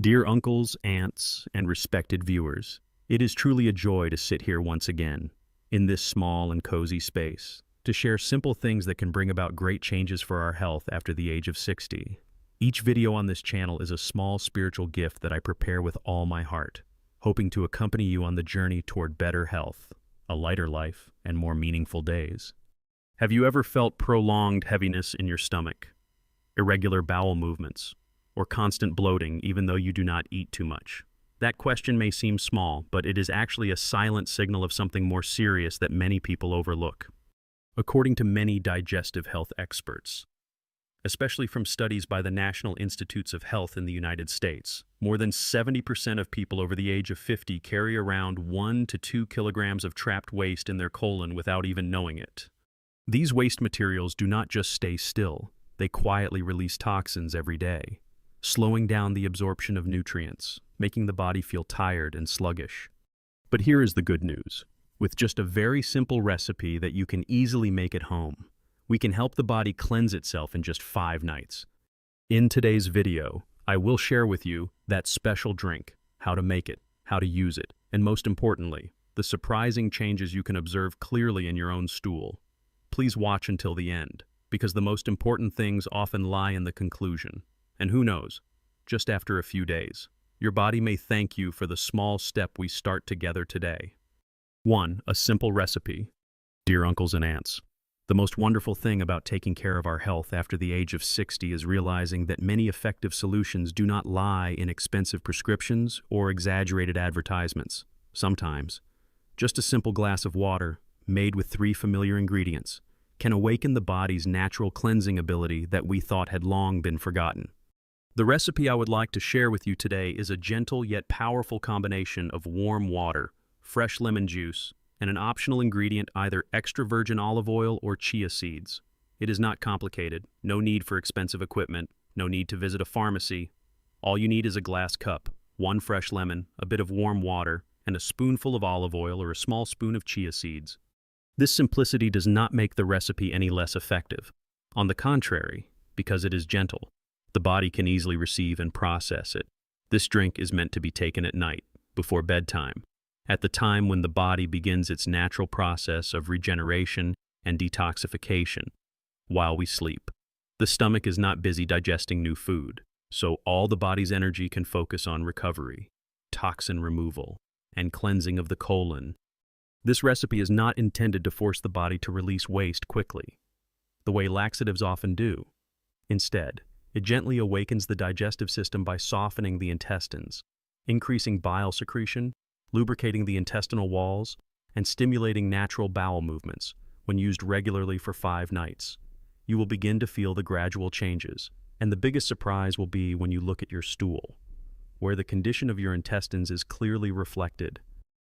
Dear uncles, aunts, and respected viewers, it is truly a joy to sit here once again, in this small and cozy space, to share simple things that can bring about great changes for our health after the age of 60. Each video on this channel is a small spiritual gift that I prepare with all my heart, hoping to accompany you on the journey toward better health, a lighter life, and more meaningful days. Have you ever felt prolonged heaviness in your stomach, irregular bowel movements, or constant bloating even though you do not eat too much? That question may seem small, but it is actually a silent signal of something more serious that many people overlook. According to many digestive health experts, especially from studies by the National Institutes of Health in the United States, more than 70% of people over the age of 50 carry around 1 to 2 kilograms of trapped waste in their colon without even knowing it. These waste materials do not just stay still, they quietly release toxins every day, slowing down the absorption of nutrients, making the body feel tired and sluggish. But here is the good news. With just a very simple recipe that you can easily make at home, we can help the body cleanse itself in just 5 nights. In today's video, I will share with you that special drink, how to make it, how to use it, and most importantly, the surprising changes you can observe clearly in your own stool. Please watch until the end, because the most important things often lie in the conclusion. And who knows, just after a few days, your body may thank you for the small step we start together today. 1. A simple recipe. Dear uncles and aunts, the most wonderful thing about taking care of our health after the age of 60 is realizing that many effective solutions do not lie in expensive prescriptions or exaggerated advertisements. Sometimes, just a simple glass of water, made with 3 familiar ingredients, can awaken the body's natural cleansing ability that we thought had long been forgotten. The recipe I would like to share with you today is a gentle yet powerful combination of warm water, fresh lemon juice, and an optional ingredient, either extra virgin olive oil or chia seeds. It is not complicated, no need for expensive equipment, no need to visit a pharmacy. All you need is a glass cup, 1 fresh lemon, a bit of warm water, and a spoonful of olive oil or a small spoon of chia seeds. This simplicity does not make the recipe any less effective. On the contrary, because it is gentle, the body can easily receive and process it. This drink is meant to be taken at night, before bedtime, at the time when the body begins its natural process of regeneration and detoxification, while we sleep. The stomach is not busy digesting new food, so all the body's energy can focus on recovery, toxin removal, and cleansing of the colon. This recipe is not intended to force the body to release waste quickly, the way laxatives often do. Instead, it gently awakens the digestive system by softening the intestines, increasing bile secretion, lubricating the intestinal walls, and stimulating natural bowel movements. When used regularly for 5 nights, you will begin to feel the gradual changes, and the biggest surprise will be when you look at your stool, where the condition of your intestines is clearly reflected.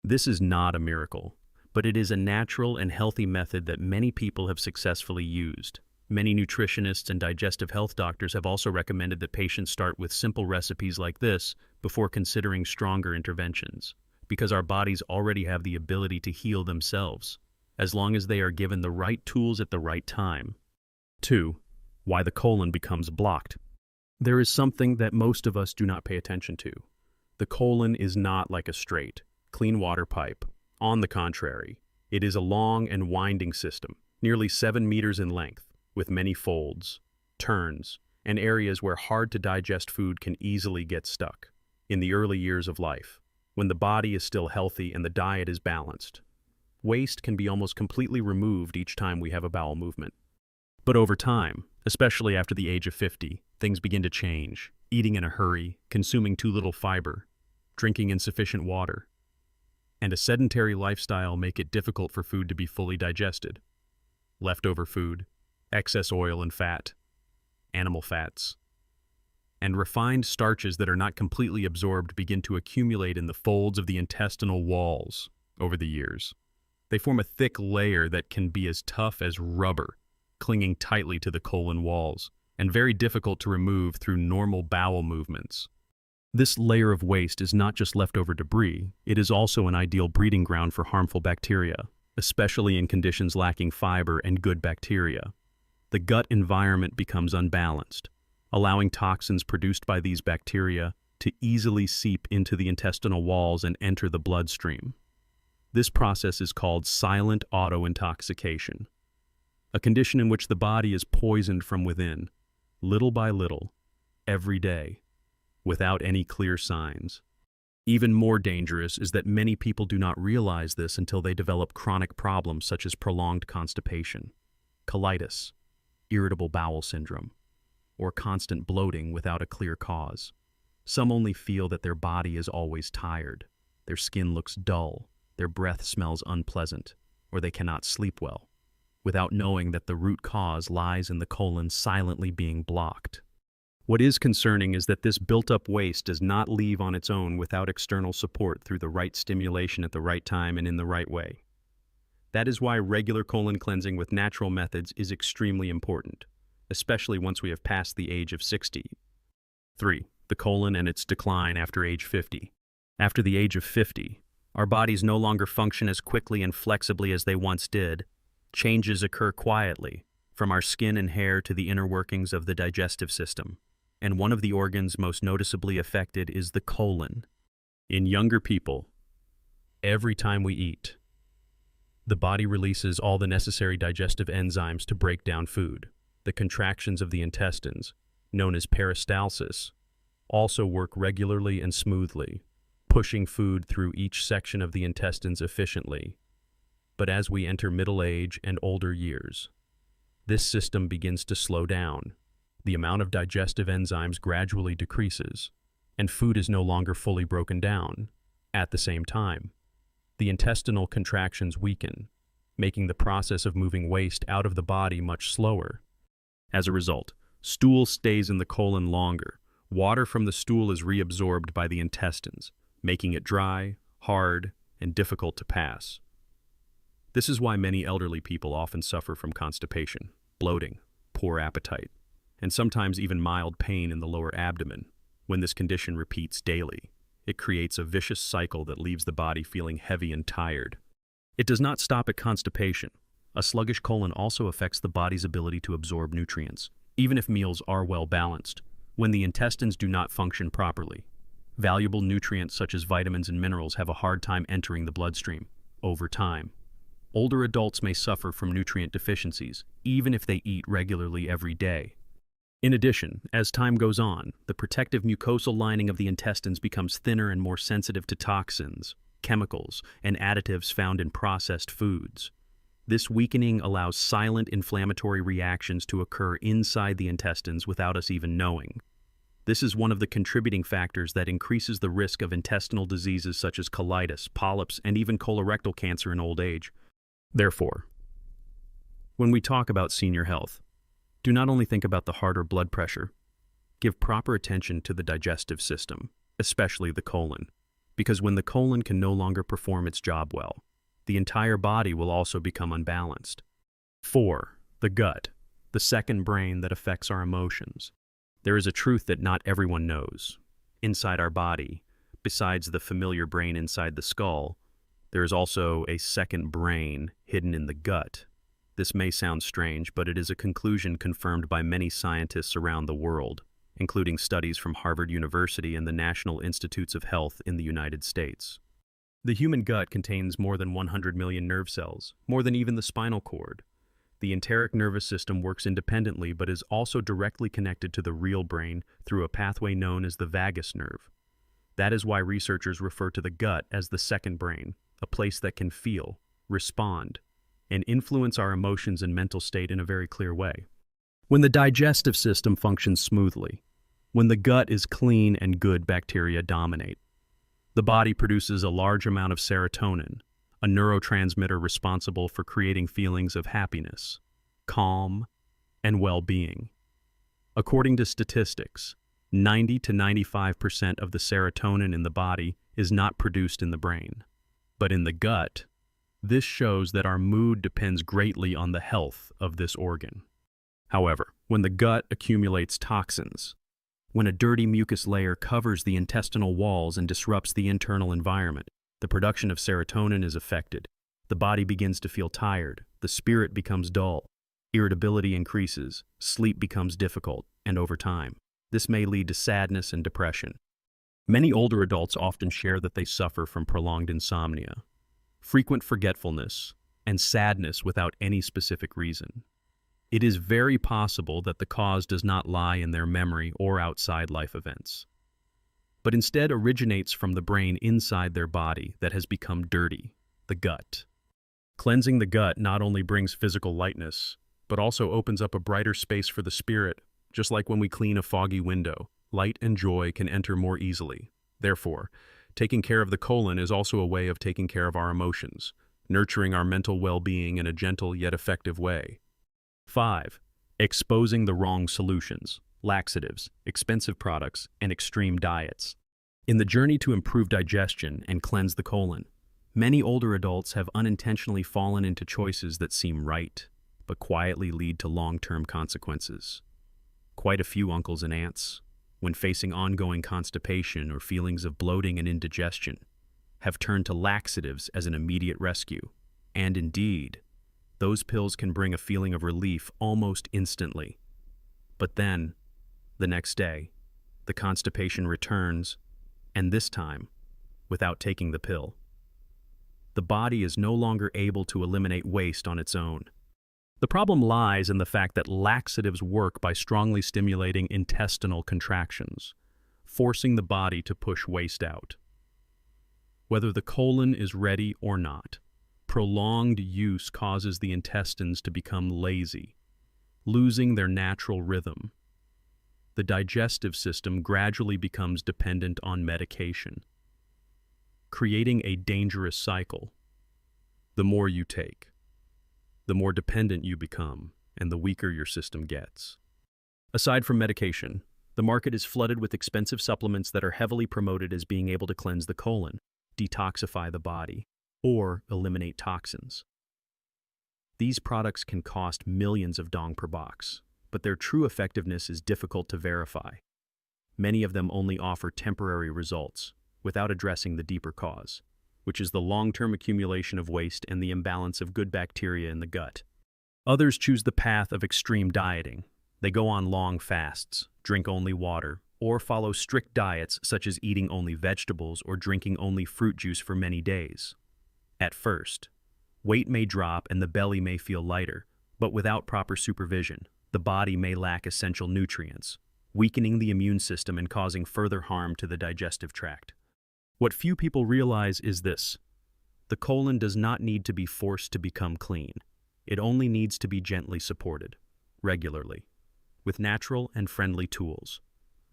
This is not a miracle, but it is a natural and healthy method that many people have successfully used. Many nutritionists and digestive health doctors have also recommended that patients start with simple recipes like this before considering stronger interventions, because our bodies already have the ability to heal themselves, as long as they are given the right tools at the right time. 2. Why the colon becomes blocked. There is something that most of us do not pay attention to. The colon is not like a straight, clean water pipe. On the contrary, it is a long and winding system, nearly 7 meters in length, with many folds, turns, and areas where hard-to-digest food can easily get stuck. In the early years of life, when the body is still healthy and the diet is balanced, waste can be almost completely removed each time we have a bowel movement. But over time, especially after the age of 50, things begin to change. Eating in a hurry, consuming too little fiber, drinking insufficient water, and a sedentary lifestyle make it difficult for food to be fully digested. Leftover food, excess oil and fat, animal fats, and refined starches that are not completely absorbed begin to accumulate in the folds of the intestinal walls over the years. They form a thick layer that can be as tough as rubber, clinging tightly to the colon walls, and very difficult to remove through normal bowel movements. This layer of waste is not just leftover debris, it is also an ideal breeding ground for harmful bacteria, especially in conditions lacking fiber and good bacteria. The gut environment becomes unbalanced, allowing toxins produced by these bacteria to easily seep into the intestinal walls and enter the bloodstream. This process is called silent auto-intoxication, a condition in which the body is poisoned from within, little by little, every day, without any clear signs. Even more dangerous is that many people do not realize this until they develop chronic problems such as prolonged constipation, colitis, irritable bowel syndrome, or constant bloating without a clear cause. Some only feel that their body is always tired, their skin looks dull, their breath smells unpleasant, or they cannot sleep well, without knowing that the root cause lies in the colon silently being blocked. What is concerning is that this built-up waste does not leave on its own without external support through the right stimulation at the right time and in the right way. That is why regular colon cleansing with natural methods is extremely important, especially once we have passed the age of 60. 3. The colon and its decline after age 50. After the age of 50, our bodies no longer function as quickly and flexibly as they once did. Changes occur quietly, from our skin and hair to the inner workings of the digestive system, and one of the organs most noticeably affected is the colon. In younger people, every time we eat, the body releases all the necessary digestive enzymes to break down food. The contractions of the intestines, known as peristalsis, also work regularly and smoothly, pushing food through each section of the intestines efficiently. But as we enter middle age and older years, this system begins to slow down. The amount of digestive enzymes gradually decreases, and food is no longer fully broken down. At the same time, the intestinal contractions weaken, making the process of moving waste out of the body much slower. As a result, stool stays in the colon longer. Water from the stool is reabsorbed by the intestines, making it dry, hard, and difficult to pass. This is why many elderly people often suffer from constipation, bloating, poor appetite, and sometimes even mild pain in the lower abdomen. When this condition repeats daily, it creates a vicious cycle that leaves the body feeling heavy and tired. It does not stop at constipation. A sluggish colon also affects the body's ability to absorb nutrients, even if meals are well balanced. When the intestines do not function properly, valuable nutrients such as vitamins and minerals have a hard time entering the bloodstream. Over time, older adults may suffer from nutrient deficiencies, even if they eat regularly every day. In addition, as time goes on, the protective mucosal lining of the intestines becomes thinner and more sensitive to toxins, chemicals, and additives found in processed foods. This weakening allows silent inflammatory reactions to occur inside the intestines without us even knowing. This is one of the contributing factors that increases the risk of intestinal diseases such as colitis, polyps, and even colorectal cancer in old age. Therefore, when we talk about senior health, do not only think about the heart or blood pressure. Give proper attention to the digestive system, especially the colon, because when the colon can no longer perform its job well, the entire body will also become unbalanced. 4. The gut, the second brain that affects our emotions. There is a truth that not everyone knows. Inside our body, besides the familiar brain inside the skull, there is also a second brain hidden in the gut. This may sound strange, but it is a conclusion confirmed by many scientists around the world, including studies from Harvard University and the National Institutes of Health in the United States. The human gut contains more than 100 million nerve cells, more than even the spinal cord. The enteric nervous system works independently but is also directly connected to the real brain through a pathway known as the vagus nerve. That is why researchers refer to the gut as the second brain, a place that can feel, respond, and influence our emotions and mental state in a very clear way. When the digestive system functions smoothly, when the gut is clean and good bacteria dominate, the body produces a large amount of serotonin, a neurotransmitter responsible for creating feelings of happiness, calm, and well-being. According to statistics, 90 to 95% of the serotonin in the body is not produced in the brain. But in the gut, this shows that our mood depends greatly on the health of this organ. However, when the gut accumulates toxins, when a dirty mucus layer covers the intestinal walls and disrupts the internal environment, the production of serotonin is affected. The body begins to feel tired, the spirit becomes dull, irritability increases, sleep becomes difficult, and over time, this may lead to sadness and depression. Many older adults often share that they suffer from prolonged insomnia, frequent forgetfulness, and sadness without any specific reason. It is very possible that the cause does not lie in their memory or outside life events, but instead originates from the brain inside their body that has become dirty, the gut. Cleansing the gut not only brings physical lightness, but also opens up a brighter space for the spirit, just like when we clean a foggy window. Light and joy can enter more easily. Therefore, taking care of the colon is also a way of taking care of our emotions, nurturing our mental well-being in a gentle yet effective way. 5. Exposing the wrong solutions, laxatives, expensive products, and extreme diets. In the journey to improve digestion and cleanse the colon, many older adults have unintentionally fallen into choices that seem right, but quietly lead to long-term consequences. Quite a few uncles and aunts, when facing ongoing constipation or feelings of bloating and indigestion, have turned to laxatives as an immediate rescue. And indeed, those pills can bring a feeling of relief almost instantly. But then, the next day, the constipation returns, and this time, without taking the pill. The body is no longer able to eliminate waste on its own. The problem lies in the fact that laxatives work by strongly stimulating intestinal contractions, forcing the body to push waste out. Whether the colon is ready or not, prolonged use causes the intestines to become lazy, losing their natural rhythm. The digestive system gradually becomes dependent on medication, creating a dangerous cycle. The more you take, the more dependent you become, and the weaker your system gets. Aside from medication, the market is flooded with expensive supplements that are heavily promoted as being able to cleanse the colon, detoxify the body, or eliminate toxins. These products can cost millions of dong per box, but their true effectiveness is difficult to verify. Many of them only offer temporary results, without addressing the deeper cause, which is the long-term accumulation of waste and the imbalance of good bacteria in the gut. Others choose the path of extreme dieting. They go on long fasts, drink only water, or follow strict diets such as eating only vegetables or drinking only fruit juice for many days. At first, weight may drop and the belly may feel lighter, but without proper supervision, the body may lack essential nutrients, weakening the immune system and causing further harm to the digestive tract. What few people realize is this: the colon does not need to be forced to become clean. It only needs to be gently supported, regularly, with natural and friendly tools.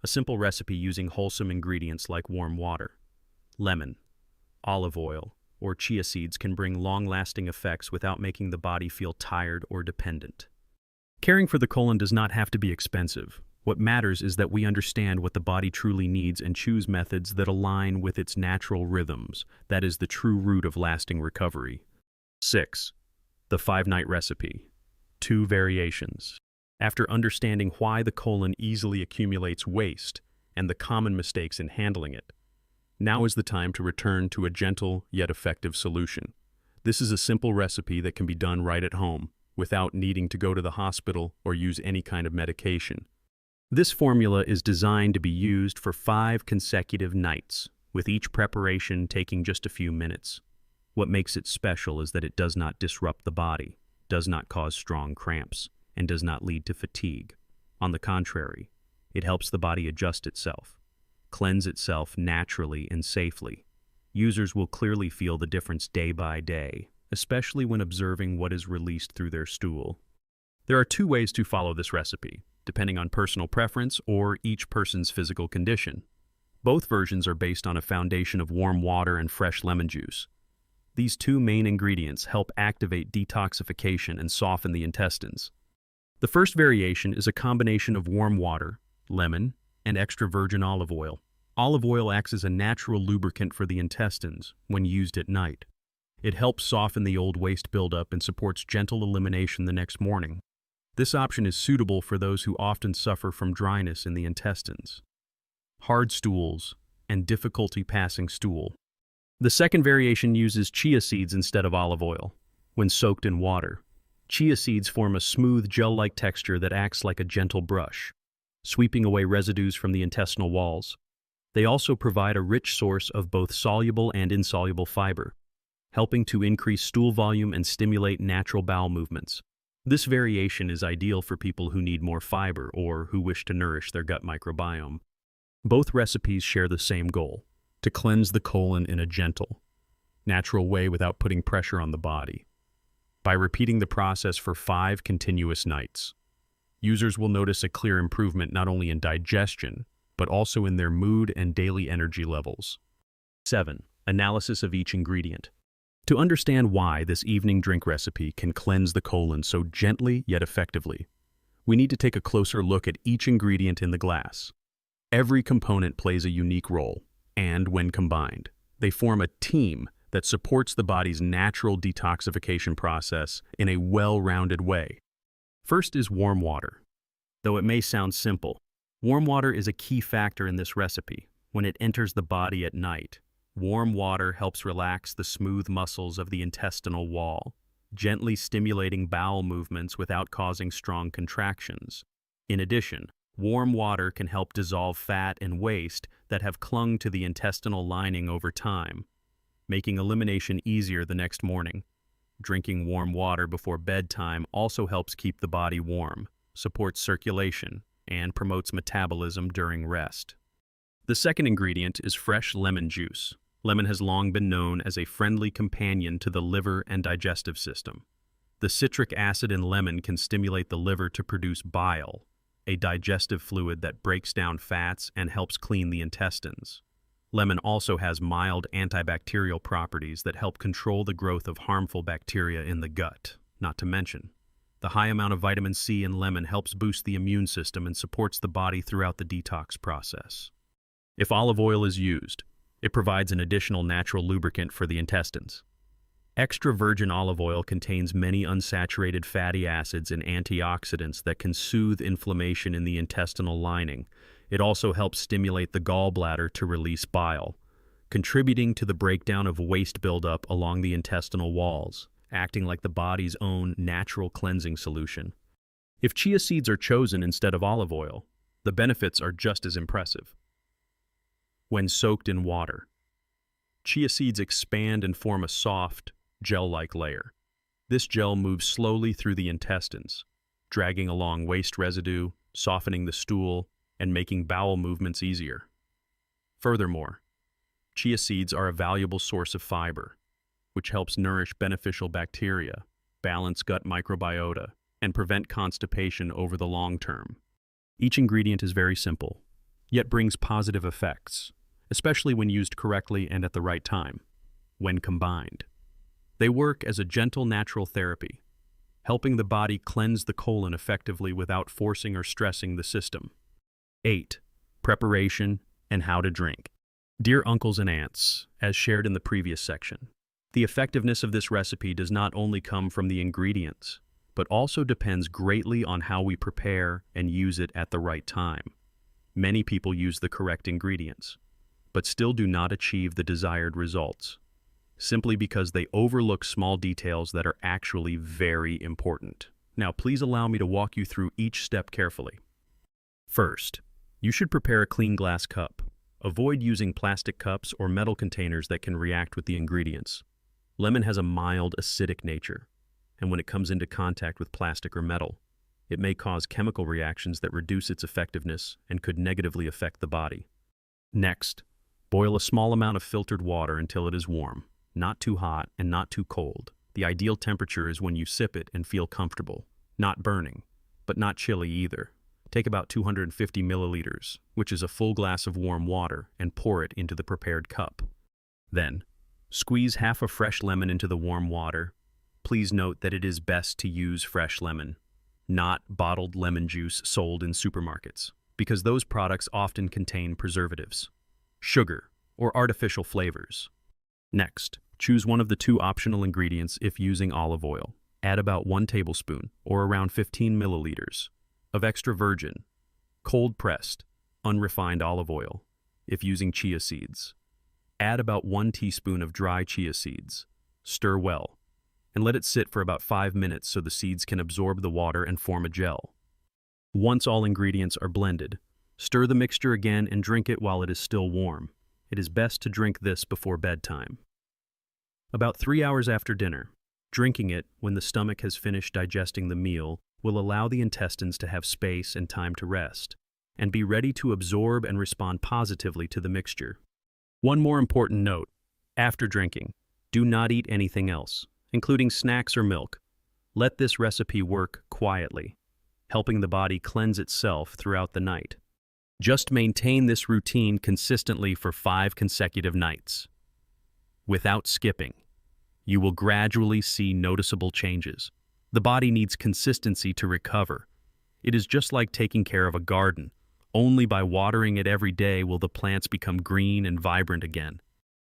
A simple recipe using wholesome ingredients like warm water, lemon, olive oil, or chia seeds can bring long-lasting effects without making the body feel tired or dependent. Caring for the colon does not have to be expensive. What matters is that we understand what the body truly needs and choose methods that align with its natural rhythms. That is the true root of lasting recovery. 6. The 5-night recipe. 2 variations. After understanding why the colon easily accumulates waste and the common mistakes in handling it, now is the time to return to a gentle yet effective solution. This is a simple recipe that can be done right at home, without needing to go to the hospital or use any kind of medication. This formula is designed to be used for 5 consecutive nights, with each preparation taking just a few minutes. What makes it special is that it does not disrupt the body, does not cause strong cramps, and does not lead to fatigue. On the contrary, it helps the body adjust itself, cleanse itself naturally and safely. Users will clearly feel the difference day by day, especially when observing what is released through their stool. There are 2 ways to follow this recipe, depending on personal preference or each person's physical condition. Both versions are based on a foundation of warm water and fresh lemon juice. These 2 main ingredients help activate detoxification and soften the intestines. The first variation is a combination of warm water, lemon, and extra virgin olive oil. Olive oil acts as a natural lubricant for the intestines when used at night. It helps soften the old waste buildup and supports gentle elimination the next morning. This option is suitable for those who often suffer from dryness in the intestines, hard stools, and difficulty passing stool. The second variation uses chia seeds instead of olive oil. When soaked in water, chia seeds form a smooth gel-like texture that acts like a gentle brush, sweeping away residues from the intestinal walls. They also provide a rich source of both soluble and insoluble fiber, helping to increase stool volume and stimulate natural bowel movements. This variation is ideal for people who need more fiber or who wish to nourish their gut microbiome. Both recipes share the same goal: to cleanse the colon in a gentle, natural way without putting pressure on the body. By repeating the process for 5 continuous nights, users will notice a clear improvement not only in digestion, but also in their mood and daily energy levels. 7. Analysis of each ingredient. To understand why this evening drink recipe can cleanse the colon so gently yet effectively, we need to take a closer look at each ingredient in the glass. Every component plays a unique role, and when combined, they form a team that supports the body's natural detoxification process in a well-rounded way. First is warm water. Though it may sound simple, warm water is a key factor in this recipe. When it enters the body at night, warm water helps relax the smooth muscles of the intestinal wall, gently stimulating bowel movements without causing strong contractions. In addition, warm water can help dissolve fat and waste that have clung to the intestinal lining over time, making elimination easier the next morning. Drinking warm water before bedtime also helps keep the body warm, supports circulation, and promotes metabolism during rest. The second ingredient is fresh lemon juice. Lemon has long been known as a friendly companion to the liver and digestive system. The citric acid in lemon can stimulate the liver to produce bile, a digestive fluid that breaks down fats and helps clean the intestines. Lemon also has mild antibacterial properties that help control the growth of harmful bacteria in the gut. Not to mention, the high amount of vitamin C in lemon helps boost the immune system and supports the body throughout the detox process. If olive oil is used, it provides an additional natural lubricant for the intestines. Extra virgin olive oil contains many unsaturated fatty acids and antioxidants that can soothe inflammation in the intestinal lining. It also helps stimulate the gallbladder to release bile, contributing to the breakdown of waste buildup along the intestinal walls, acting like the body's own natural cleansing solution. If chia seeds are chosen instead of olive oil, the benefits are just as impressive. When soaked in water, chia seeds expand and form a soft, gel-like layer. This gel moves slowly through the intestines, dragging along waste residue, softening the stool, and making bowel movements easier. Furthermore, chia seeds are a valuable source of fiber, which helps nourish beneficial bacteria, balance gut microbiota, and prevent constipation over the long term. Each ingredient is very simple, yet brings positive effects, especially when used correctly and at the right time. When combined, they work as a gentle natural therapy, helping the body cleanse the colon effectively without forcing or stressing the system. 8. Preparation and how to drink. Dear uncles and aunts, as shared in the previous section, the effectiveness of this recipe does not only come from the ingredients, but also depends greatly on how we prepare and use it at the right time. Many people use the correct ingredients, but still do not achieve the desired results, simply because they overlook small details that are actually very important. Now, please allow me to walk you through each step carefully. First, you should prepare a clean glass cup. Avoid using plastic cups or metal containers that can react with the ingredients. Lemon has a mild acidic nature, and when it comes into contact with plastic or metal, it may cause chemical reactions that reduce its effectiveness and could negatively affect the body. Next, boil a small amount of filtered water until it is warm, not too hot and not too cold. The ideal temperature is when you sip it and feel comfortable, not burning, but not chilly either. Take about 250 milliliters, which is a full glass of warm water, and pour it into the prepared cup. Then, squeeze half a fresh lemon into the warm water. Please note that it is best to use fresh lemon, not bottled lemon juice sold in supermarkets, because those products often contain preservatives, sugar, or artificial flavors. Next, choose one of the 2 optional ingredients if using olive oil. Add about 1 tablespoon, or around 15 milliliters, of extra virgin, cold-pressed, unrefined olive oil if using chia seeds. Add about 1 teaspoon of dry chia seeds. Stir well, and let it sit for about 5 minutes so the seeds can absorb the water and form a gel. Once all ingredients are blended, Stir the mixture again and drink it while it is still warm. It is best to drink this before bedtime. About 3 hours after dinner, drinking it when the stomach has finished digesting the meal will allow the intestines to have space and time to rest, and be ready to absorb and respond positively to the mixture. One more important note: after drinking, do not eat anything else, including snacks or milk. Let this recipe work quietly, helping the body cleanse itself throughout the night. Just maintain this routine consistently for 5 consecutive nights. Without skipping, you will gradually see noticeable changes. The body needs consistency to recover. It is just like taking care of a garden. Only by watering it every day will the plants become green and vibrant again.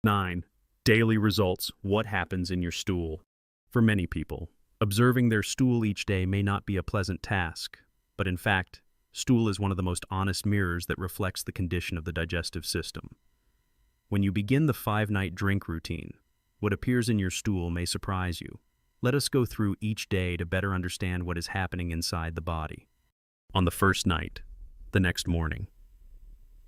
9. Daily results: what happens in your stool? For many people, observing their stool each day may not be a pleasant task, but in fact, stool is one of the most honest mirrors that reflects the condition of the digestive system. When you begin the 5-night drink routine, what appears in your stool may surprise you. Let us go through each day to better understand what is happening inside the body. On the first night, the next morning.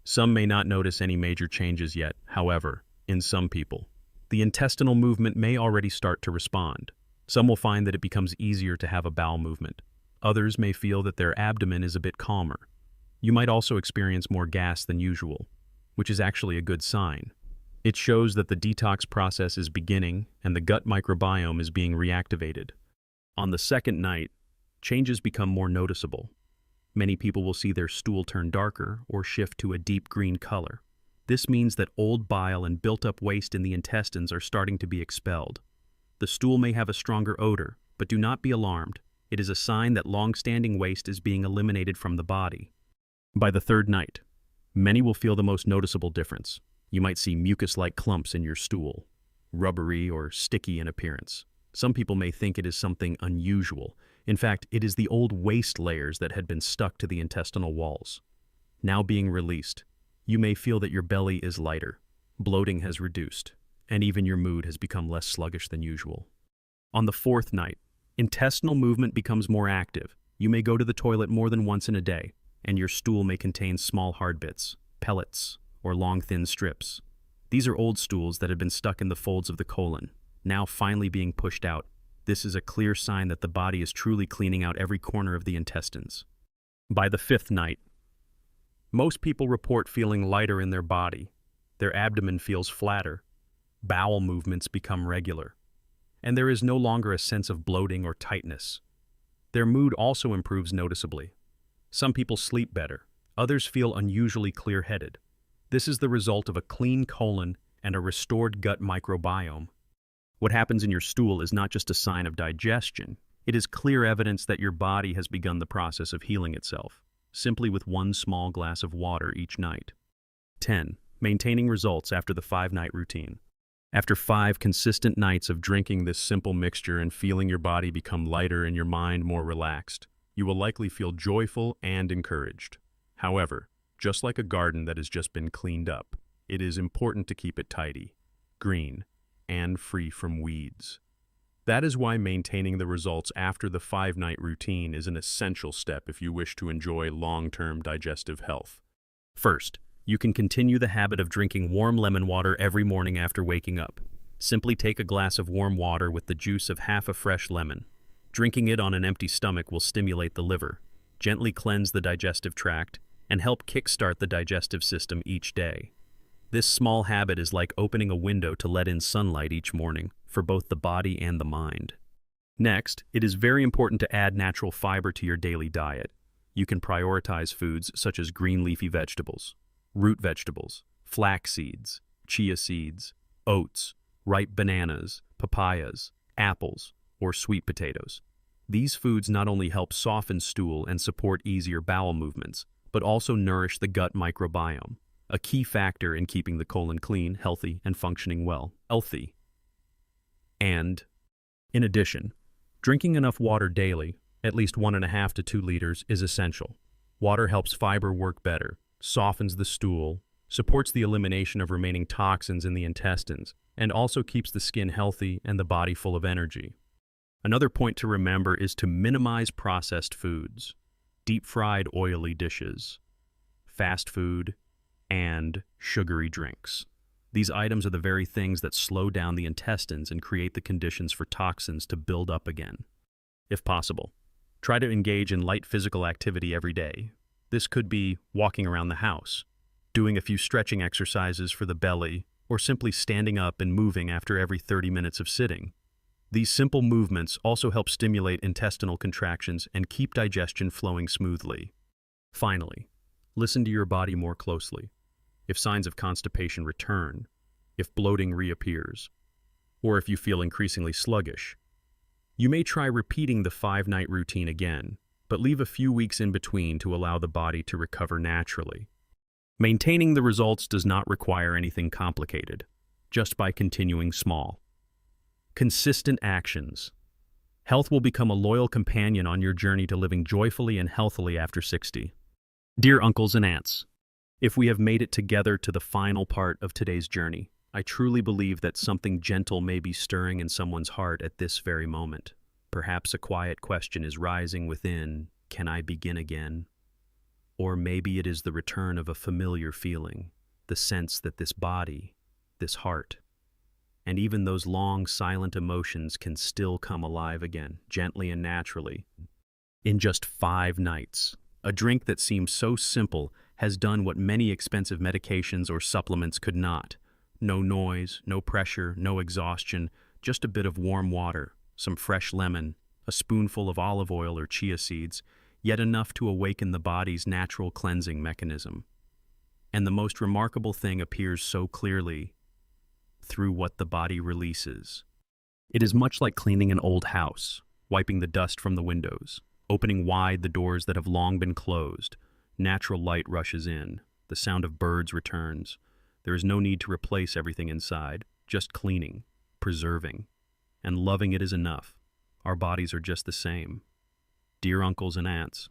Some may not notice any major changes yet. However, in some people, the intestinal movement may already start to respond. Some will find that it becomes easier to have a bowel movement. Others may feel that their abdomen is a bit calmer. You might also experience more gas than usual, which is actually a good sign. It shows that the detox process is beginning and the gut microbiome is being reactivated. On the second night, changes become more noticeable. Many people will see their stool turn darker or shift to a deep green color. This means that old bile and built-up waste in the intestines are starting to be expelled. The stool may have a stronger odor, but do not be alarmed. It is a sign that long-standing waste is being eliminated from the body. By the third night, many will feel the most noticeable difference. You might see mucus-like clumps in your stool, rubbery or sticky in appearance. Some people may think it is something unusual. In fact, it is the old waste layers that had been stuck to the intestinal walls. Now being released, you may feel that your belly is lighter, bloating has reduced, and even your mood has become less sluggish than usual. On the fourth night, intestinal movement becomes more active. You may go to the toilet more than once in a day, and your stool may contain small hard bits, pellets, or long thin strips. These are old stools that had been stuck in the folds of the colon, now finally being pushed out. This is a clear sign that the body is truly cleaning out every corner of the intestines. By the fifth night, most people report feeling lighter in their body. Their abdomen feels flatter, bowel movements become regular, and there is no longer a sense of bloating or tightness. Their mood also improves noticeably. Some people sleep better, others feel unusually clear-headed. This is the result of a clean colon and a restored gut microbiome. What happens in your stool is not just a sign of digestion. It is clear evidence that your body has begun the process of healing itself, simply with 1 small glass of water each night. 10. Maintaining results after the 5-night routine. After 5 consistent nights of drinking this simple mixture and feeling your body become lighter and your mind more relaxed, you will likely feel joyful and encouraged. However, just like a garden that has just been cleaned up, it is important to keep it tidy, green, and free from weeds. That is why maintaining the results after the 5-night routine is an essential step if you wish to enjoy long-term digestive health. First, you can continue the habit of drinking warm lemon water every morning after waking up. Simply take a glass of warm water with the juice of half a fresh lemon. Drinking it on an empty stomach will stimulate the liver, gently cleanse the digestive tract, and help kickstart the digestive system each day. This small habit is like opening a window to let in sunlight each morning for both the body and the mind. Next, it is very important to add natural fiber to your daily diet. You can prioritize foods such as green leafy vegetables, root vegetables, flax seeds, chia seeds, oats, ripe bananas, papayas, apples, or sweet potatoes. These foods not only help soften stool and support easier bowel movements, but also nourish the gut microbiome, a key factor in keeping the colon clean, healthy, and functioning well. And, in addition, drinking enough water daily, at least 1.5 to 2 liters, is essential. Water helps fiber work better, softens the stool, supports the elimination of remaining toxins in the intestines, and also keeps the skin healthy and the body full of energy. Another point to remember is to minimize processed foods, deep-fried oily dishes, fast food, and sugary drinks. These items are the very things that slow down the intestines and create the conditions for toxins to build up again. If possible, try to engage in light physical activity every day. This could be walking around the house, doing a few stretching exercises for the belly, or simply standing up and moving after every 30 minutes of sitting. These simple movements also help stimulate intestinal contractions and keep digestion flowing smoothly. Finally, listen to your body more closely. If signs of constipation return, if bloating reappears, or if you feel increasingly sluggish, you may try repeating the 5-night routine again, but leave a few weeks in between to allow the body to recover naturally. Maintaining the results does not require anything complicated, just by continuing small, consistent actions. Health will become a loyal companion on your journey to living joyfully and healthily after 60. Dear uncles and aunts, if we have made it together to the final part of today's journey, I truly believe that something gentle may be stirring in someone's heart at this very moment. Perhaps a quiet question is rising within, can I begin again? Or maybe it is the return of a familiar feeling, the sense that this body, this heart, and even those long, silent emotions can still come alive again, gently and naturally. In just 5 nights, a drink that seems so simple has done what many expensive medications or supplements could not. No noise, no pressure, no exhaustion, just a bit of warm water, some fresh lemon, a spoonful of olive oil or chia seeds, yet enough to awaken the body's natural cleansing mechanism. And the most remarkable thing appears so clearly through what the body releases. It is much like cleaning an old house, wiping the dust from the windows, opening wide the doors that have long been closed. Natural light rushes in, the sound of birds returns. There is no need to replace everything inside, just cleaning, preserving, and loving it is enough. Our bodies are just the same. Dear uncles and aunts,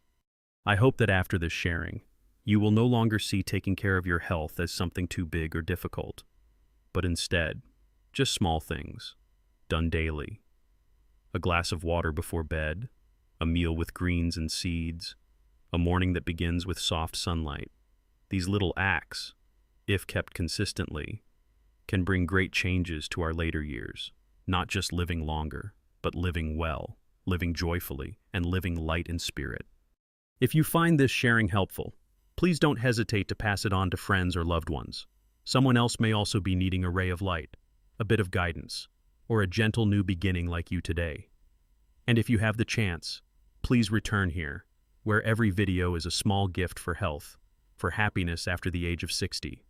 I hope that after this sharing, you will no longer see taking care of your health as something too big or difficult, but instead, just small things, done daily. A glass of water before bed, a meal with greens and seeds, a morning that begins with soft sunlight. These little acts, if kept consistently, can bring great changes to our later years, not just living longer, but living well, living joyfully, and living light in spirit. If you find this sharing helpful, please don't hesitate to pass it on to friends or loved ones. Someone else may also be needing a ray of light, a bit of guidance, or a gentle new beginning like you today. And if you have the chance, please return here, where every video is a small gift for health, for happiness after the age of 60.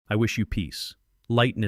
I wish you peace, lightness,